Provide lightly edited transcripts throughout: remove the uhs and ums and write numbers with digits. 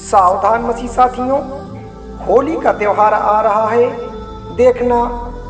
सावधान मसीह साथियों, होली का त्योहार आ रहा है। देखना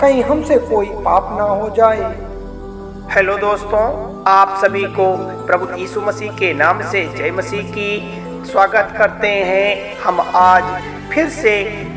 कहीं हमसे कोई पाप ना हो जाए। हेलो दोस्तों, आप सभी को प्रभु यीशु मसीह के नाम से जय मसीह की स्वागत करते हैं। हम आज फिर से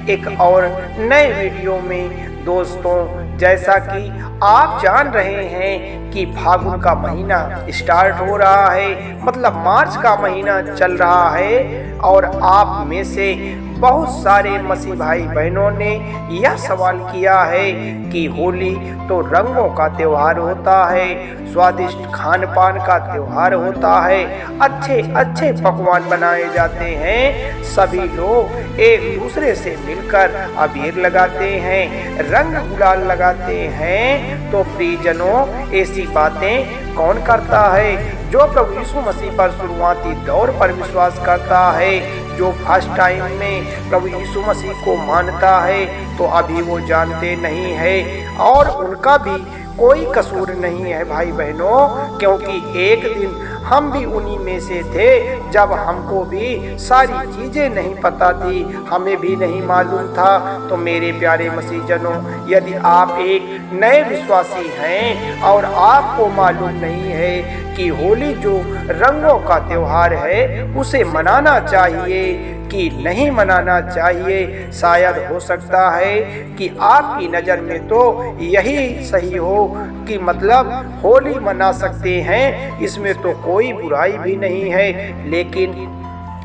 एक और नए वीडियो में दोस्तों, जैसा कि आप जान रहे हैं कि फागुन का महीना स्टार्ट हो रहा है, मतलब मार्च का महीना चल रहा है। और आप में से बहुत सारे मसीह भाई बहनों ने यह सवाल किया है कि होली तो रंगों का त्योहार होता है, स्वादिष्ट खान पान का त्योहार होता है, अच्छे अच्छे पकवान बनाए जाते हैं, सभी लोग एक दूसरे से मिलकर अबीर लगाते हैं, रंग गुलाल लगाते हैं। तो प्रियजनों, ऐसी बातें कौन करता है? जो प्रभु यीशु मसीह पर शुरुआती दौर पर विश्वास करता है, जो फर्स्ट टाइम में प्रभु यीशु मसीह को मानता है, तो अभी वो जानते नहीं है और उनका भी कोई कसूर नहीं है भाई बहनों, क्योंकि एक दिन हम भी उन्हीं में से थे जब हमको भी सारी चीजें नहीं पता थी, हमें भी नहीं मालूम था। तो मेरे प्यारे मसीहजनों, यदि आप एक नए विश्वासी हैं और आपको मालूम नहीं है कि होली जो रंगों का त्योहार है उसे मनाना चाहिए कि नहीं मनाना चाहिए, शायद हो सकता है कि आपकी नज़र में तो यही सही हो कि मतलब होली मना सकते हैं, इसमें तो कोई बुराई भी नहीं है। लेकिन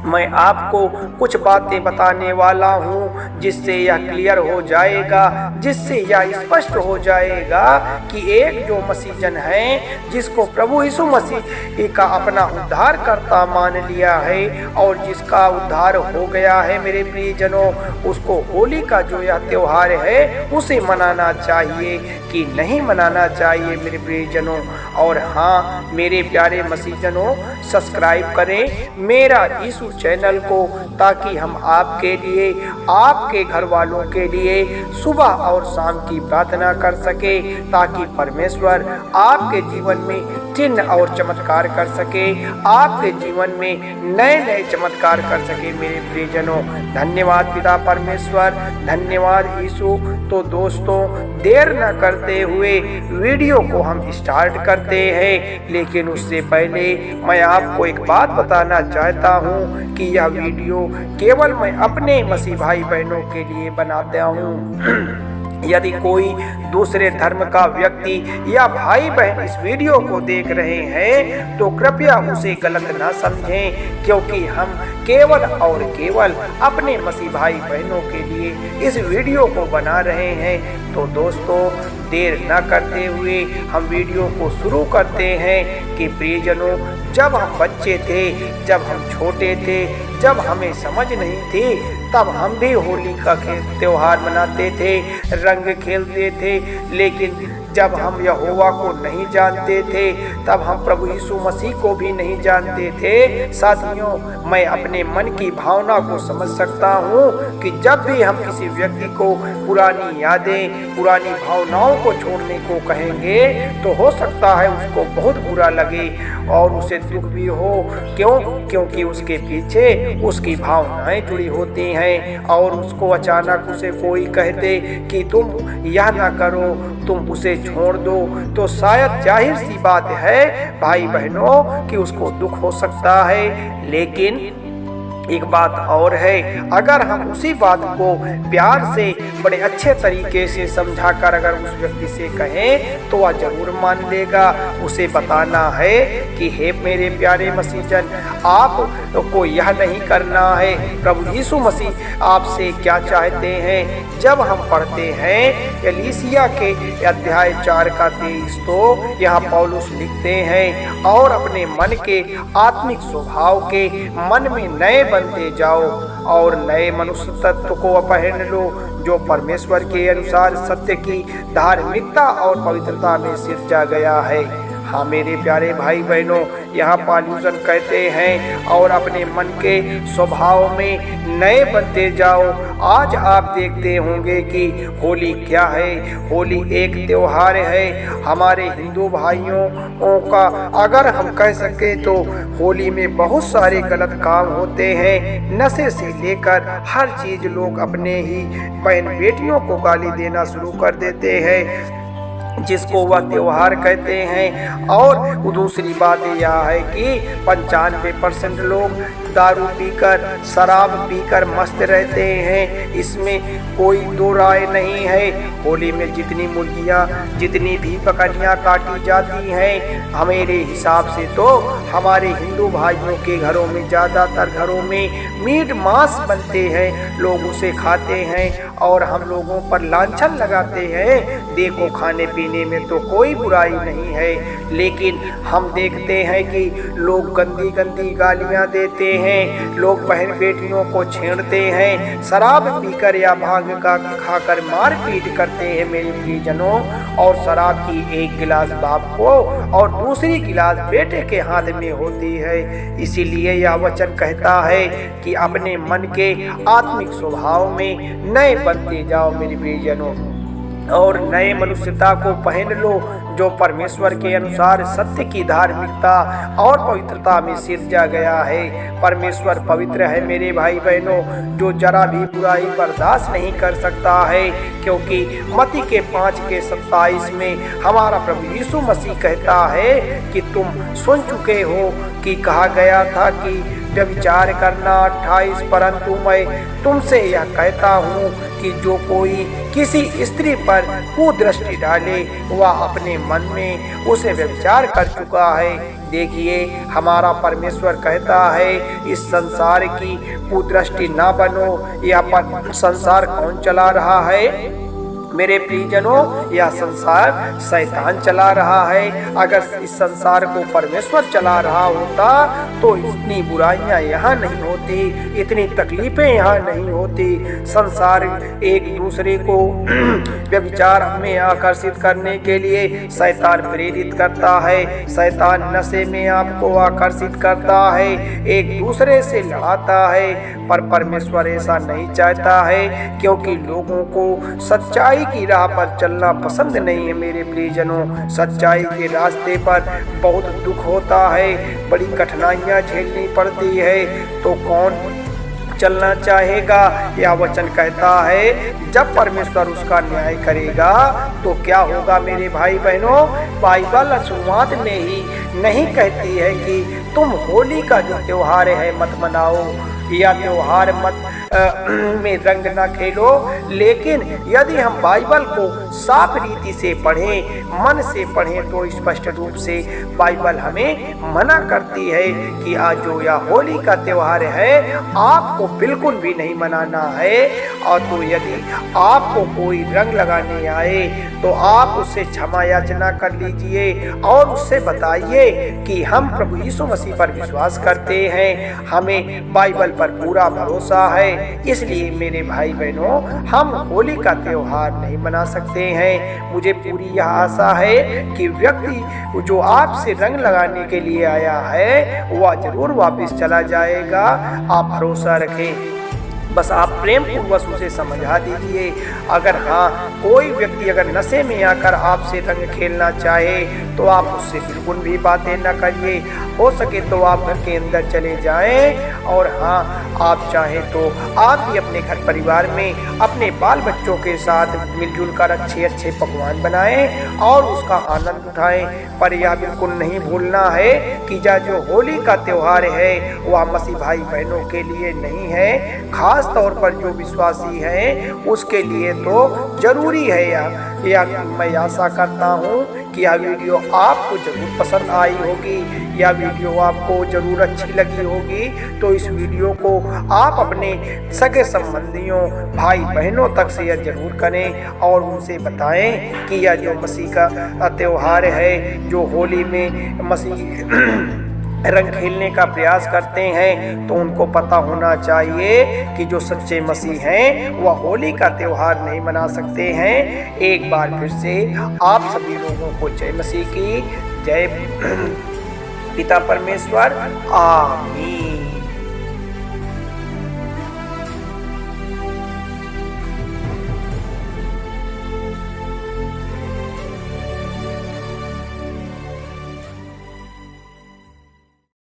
मैं आपको कुछ बातें बताने वाला हूँ जिससे यह क्लियर हो जाएगा, जिससे यह स्पष्ट हो जाएगा कि एक जो मसीहजन है, जिसको प्रभु यीशु मसीह का अपना उद्धारकर्ता मान लिया है और जिसका उद्धार हो गया है, मेरे प्रियजनों, उसको होली का जो यह त्योहार है उसे मनाना चाहिए कि नहीं मनाना चाहिए मेरे प्रियजनों। और हाँ मेरे प्यारे मसीहजनों, सब्सक्राइब करें मेरा यीशु चैनल को, ताकि हम आपके लिए, आपके घर वालों के लिए सुबह और शाम की प्रार्थना कर सके, ताकि परमेश्वर आपके जीवन में चिन्ह और चमत्कार कर सके, आपके जीवन में नए नए चमत्कार कर सके मेरे प्रियजनों। धन्यवाद पिता परमेश्वर, धन्यवाद यीशु। तो दोस्तों, देर न करते हुए वीडियो को हम स्टार्ट करते हैं, लेकिन उससे पहले मैं आपको एक बात बताना चाहता हूँ कि यह वीडियो केवल मैं अपने मसीह भाई बहनों के लिए बनाता हूँ। यदि कोई दूसरे धर्म का व्यक्ति या भाई बहन इस वीडियो को देख रहे हैं तो कृपया उसे गलत ना समझें, क्योंकि हम केवल और केवल अपने मसीह भाई बहनों के लिए इस वीडियो को बना रहे हैं। तो दोस्तों, देर न करते हुए हम वीडियो को शुरू करते हैं कि प्रियजनों, जब हम बच्चे थे, जब हम छोटे थे, जब हमें समझ नहीं थी, तब हम भी होली का त्योहार मनाते थे, रंग खेलते थे। लेकिन जब हम यहोवा को नहीं जानते थे, तब हम प्रभु यीशु मसीह को भी नहीं जानते थे। साथियों, मैं अपने मन की भावना को समझ सकता हूँ कि जब भी हम किसी व्यक्ति को पुरानी यादें, पुरानी भावनाओं को छोड़ने को कहेंगे तो हो सकता है उसको बहुत बुरा लगे और उसे दुख भी हो। क्यों? क्योंकि उसके पीछे उसकी भावनाएं जुड़ी होती हैं और उसको अचानक उसे कोई कह दे कि तुम यह ना करो, तुम उसे छोड़ दो, तो शायद जाहिर सी बात है भाई बहनों कि उसको दुख हो सकता है। लेकिन एक बात और है, अगर हम उसी बात को प्यार से बड़े अच्छे तरीके से समझाकर अगर उस व्यक्ति से कहें तो वह जरूर मान लेगा। उसे बताना है कि हे मेरे प्यारे मसीहजन, आपको यह नहीं करना है। प्रभु यीशु मसीह आपसे क्या चाहते हैं? जब हम पढ़ते हैं एलीसिया के अध्याय 4 का 23, तो यहाँ पौलुस लिखते हैं, और अपने मन के आत्मिक स्वभाव के मन में नए बनते जाओ और नए मनुष्य तत्व को पहन लो, जो परमेश्वर के अनुसार सत्य की धार्मिकता और पवित्रता में सिरजा गया है। हाँ मेरे प्यारे भाई बहनों, यहाँ पॉल्यूशन कहते हैं और अपने मन के स्वभाव में नए बनते जाओ। आज आप देखते होंगे कि होली क्या है। होली एक त्योहार है हमारे हिंदू भाइयों का। अगर हम कह सके तो होली में बहुत सारे गलत काम होते हैं। नशे से लेकर हर चीज लोग अपने ही बहन बेटियों को गाली देना शुरू कर देते हैं, जिसको वह त्योहार कहते हैं। और दूसरी बात यह है कि 95% लोग दारू पीकर शराब पीकर मस्त रहते हैं, इसमें कोई दो राय नहीं है। होली में जितनी मुर्गियाँ जितनी भी बकरियाँ काटी जाती हैं, मेरे हिसाब से तो हमारे हिंदू भाइयों के घरों में ज़्यादातर घरों में मीट मांस बनते हैं, लोग उसे खाते हैं और हम लोगों पर लांछन लगाते हैं। देखो खाने पीने में तो कोई बुराई नहीं है, लेकिन हम देखते हैं कि लोग गंदी गंदी गालियाँ देते हैं, लोग बहन बेटियों को छेड़ते हैं, शराब पीकर या भांग का खाकर मारपीट करते हैं मेरे प्रियजनों। और शराब की एक गिलास बाप को और दूसरी गिलास बेटे के हाथ में होती है। इसीलिए यह वचन कहता है कि अपने मन के आत्मिक स्वभाव में नए बनते जाओ मेरे प्रियजनों, और नए मनुष्यता को पहन लो जो परमेश्वर के अनुसार सत्य की धार्मिकता और पवित्रता में सिरजा गया है। परमेश्वर पवित्र है मेरे भाई बहनों, जो जरा भी बुराई बर्दाश्त नहीं कर सकता है, क्योंकि मत्ती के 5:27 में हमारा प्रभु यीशु मसीह कहता है कि तुम सुन चुके हो कि कहा गया था कि व्यभिचार करना 28, परंतु मैं तुमसे यह कहता हूँ कि जो कोई किसी स्त्री पर कुदृष्टि डाले वह अपने मन में उसे व्यभिचार कर चुका है। देखिए हमारा परमेश्वर कहता है इस संसार की कुदृष्टि ना बनो। यह संसार कौन चला रहा है मेरे प्रियजनों? यह संसार शैतान चला रहा है। अगर इस संसार को परमेश्वर चला रहा होता तो इतनी बुराइयां यहाँ नहीं होती, इतनी तकलीफें यहाँ नहीं होती। संसार एक दूसरे को व्यभिचार में आकर्षित करने के लिए शैतान प्रेरित करता है, शैतान नशे में आपको आकर्षित करता है, एक दूसरे से लड़ाता है। पर परमेश्वर ऐसा नहीं चाहता है, क्योंकि लोगों को सच्चाई की राह पर चलना पसंद नहीं है मेरे प्रियजनों। सच्चाई के रास्ते पर बहुत दुख होता है, बड़ी कठिनाइयां झेलनी पड़ती है, तो कौन चलना चाहेगा? यह वचन कहता है जब परमेश्वर उसका न्याय करेगा तो क्या होगा मेरे भाई बहनों? बाइबल शुरुआत में ही नहीं कहती है कि तुम होली का जो त्योहार है मत मनाओ या त्योहार मत में रंग ना खेलो, लेकिन यदि हम बाइबल को साफ रीति से पढ़ें, मन से पढ़ें, तो स्पष्ट रूप से बाइबल हमें मना करती है कि आज जो यह होली का त्योहार है आपको बिल्कुल भी नहीं मनाना है। और तो यदि आपको कोई रंग लगाने आए तो आप उससे क्षमा याचना कर लीजिए और उससे बताइए कि हम प्रभु यीशु मसीह पर विश्वास करते हैं, हमें बाइबल पर पूरा भरोसा है, इसलिए मेरे भाई बहनों हम होली का त्योहार नहीं मना सकते हैं। मुझे पूरी यह आशा है कि व्यक्ति जो आपसे रंग लगाने के लिए आया है वह जरूर वापस चला जाएगा, आप भरोसा रखें। बस आप प्रेम पूर्वक उसे समझा दीजिए। अगर हाँ कोई व्यक्ति अगर नशे में आकर आपसे रंग खेलना चाहे तो आप उससे बिल्कुल भी बातें न करिए, हो सके तो आप घर के अंदर चले जाएं। और हाँ आप चाहें तो आप भी अपने घर परिवार में अपने बाल बच्चों के साथ मिलजुल कर अच्छे अच्छे पकवान बनाएं और उसका आनंद उठाएं। पर यह बिल्कुल नहीं भूलना है कि जो होली का त्योहार है वह मसीह भाई बहनों के लिए नहीं है, खास तौर पर जो विश्वासी हैं उसके लिए तो जरूरी है। या मैं आशा करता हूँ कि यह वीडियो आपको जरूर पसंद आई होगी, यह वीडियो आपको जरूर अच्छी लगी होगी। तो इस वीडियो को आप अपने सगे संबंधियों भाई बहनों तक शेयर जरूर करें और उनसे बताएं कि यह जो मसीह का त्योहार है, जो होली में मसीह रंग खेलने का प्रयास करते हैं, तो उनको पता होना चाहिए कि जो सच्चे मसीह हैं वह होली का त्योहार नहीं मना सकते हैं। एक बार फिर से आप सभी लोगों को जय मसीह की। जय पिता परमेश्वर। आमीन।